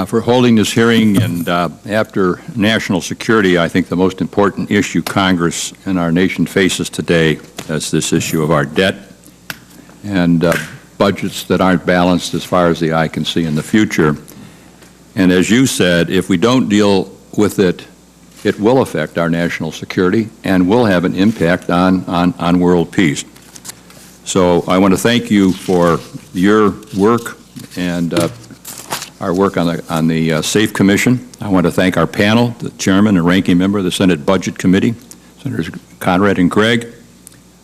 for holding this hearing. And after national security, I think the most important issue Congress and our nation faces today is this issue of our debt and budgets that aren't balanced as far as the eye can see in the future. And as you said, if we don't deal with it, it will affect our national security and will have an impact on world peace. So I want to thank you for your work and our work on the SAFE Commission. I want to thank our panel, the chairman and ranking member of the Senate Budget Committee, Senators Conrad and Gregg,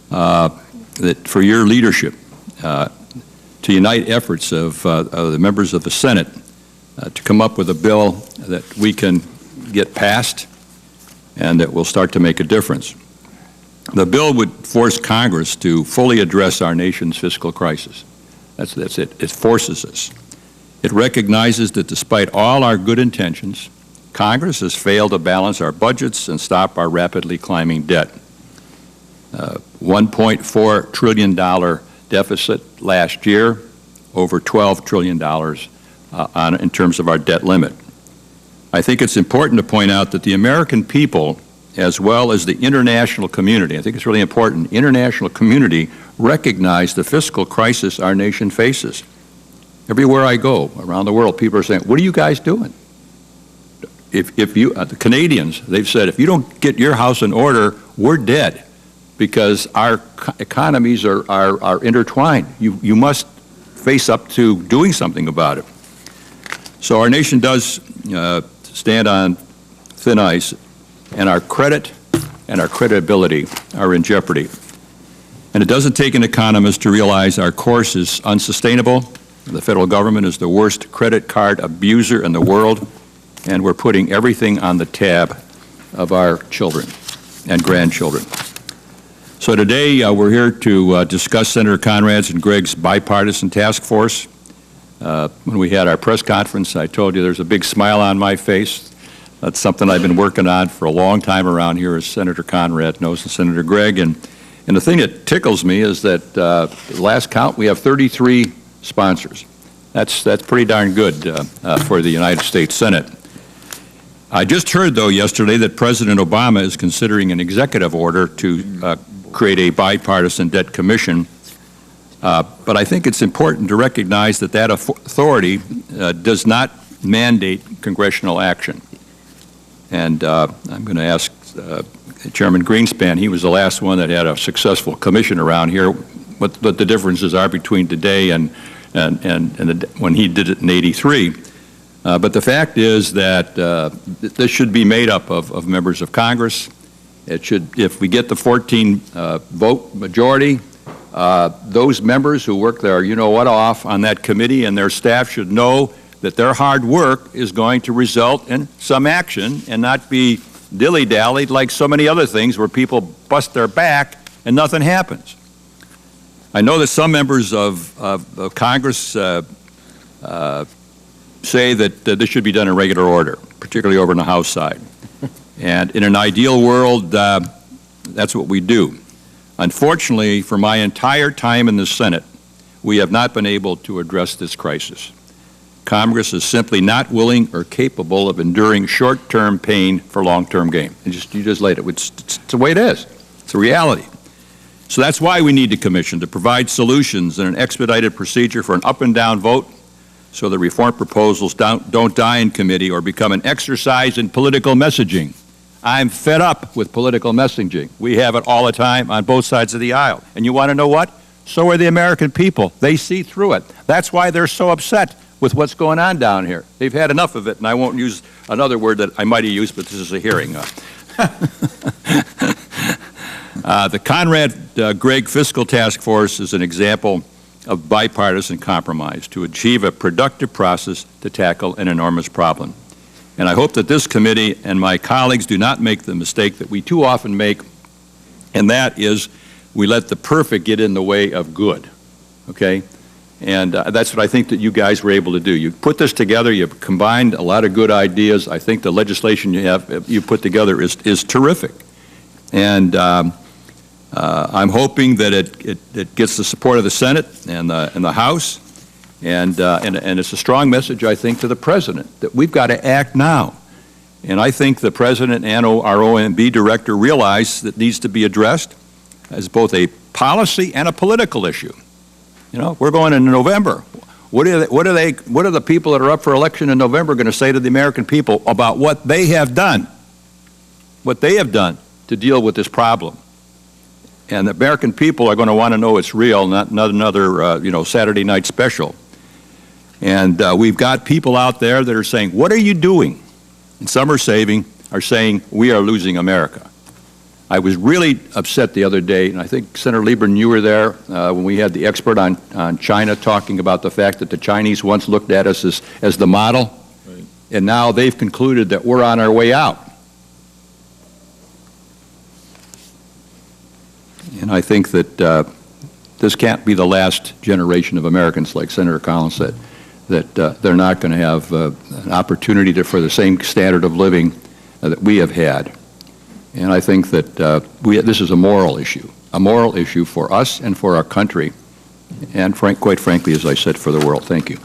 for your leadership to unite efforts of the members of the Senate to come up with a bill that we can get passed and that will start to make a difference. The bill would force Congress to fully address our nation's fiscal crisis. That's it. It forces us. It recognizes that despite all our good intentions, Congress has failed to balance our budgets and stop our rapidly climbing debt. $1.4 trillion deficit last year, over $12 trillion in terms of our debt limit. I think it's important to point out that the American people, as well as the international community, I think it's really important, international community recognize the fiscal crisis our nation faces. Everywhere I go around the world, people are saying, what are you guys doing? If you, the Canadians, they've said, if you don't get your house in order, we're dead because our economies are intertwined. You must face up to doing something about it. So our nation does stand on thin ice, and our credit and our credibility are in jeopardy. And it doesn't take an economist to realize our course is unsustainable. The federal government is the worst credit card abuser in the world, and we're putting everything on the tab of our children and grandchildren. So today we're here to discuss Senator Conrad's and Gregg's bipartisan task force. When we had our press conference, I told you there's a big smile on my face. That's something I've been working on for a long time around here, as Senator Conrad knows and Senator Gregg. And the thing that tickles me is that last count, we have 33 sponsors. That's pretty darn good for the United States Senate. I just heard, though, yesterday that President Obama is considering an executive order to create a bipartisan debt commission. But I think it's important to recognize that that authority does not mandate congressional action. And I'm going to ask Chairman Greenspan, he was the last one that had a successful commission around here, what the differences are between today and when he did it in '83. But the fact is that this should be made up of members of Congress. It should, if we get the 14 vote majority, those members who work their off on that committee and their staff should know that their hard work is going to result in some action and not be dilly-dallied like so many other things where people bust their back and nothing happens. I know that some members of Congress say that this should be done in regular order, particularly over in the House side. And in an ideal world, that's what we do. Unfortunately, for my entire time in the Senate, we have not been able to address this crisis. Congress is simply not willing or capable of enduring short-term pain for long-term gain. You just laid it. It's the way it is. It's a reality. So that's why we need a commission, to provide solutions and an expedited procedure for an up-and-down vote so the reform proposals don't die in committee or become an exercise in political messaging. I'm fed up with political messaging. We have it all the time on both sides of the aisle. And you want to know what? So are the American people. They see through it. That's why they're so upset with what's going on down here. They've had enough of it, and I won't use another word that I might have used, but this is a hearing. The Conrad-Gregg Fiscal Task Force is an example of bipartisan compromise to achieve a productive process to tackle an enormous problem. And I hope that this committee and my colleagues do not make the mistake that we too often make, and that is we let the perfect get in the way of good, okay? And that's what I think that you guys were able to do. You put this together, you've combined a lot of good ideas. I think the legislation you put together is terrific. And I'm hoping that it gets the support of the Senate and the House. And it's a strong message, I think, to the President that we've got to act now. And I think the President and our OMB Director realize that needs to be addressed as both a policy and a political issue. You know, we're going into November. What are the people that are up for election in November going to say to the American people about what they have done? What they have done to deal with this problem? And the American people are going to want to know it's real, not another Saturday night special. And we've got people out there that are saying, what are you doing? And some are saying, we are losing America. I was really upset the other day, and I think, Senator Lieberman, you were there when we had the expert on China talking about the fact that the Chinese once looked at us as the model, right, and now they've concluded that we're on our way out. And I think that this can't be the last generation of Americans, like Senator Collins said, that they're not going to have an opportunity for the same standard of living that we have had. And I think that this is a moral issue for us and for our country, and quite frankly, as I said, for the world. Thank you.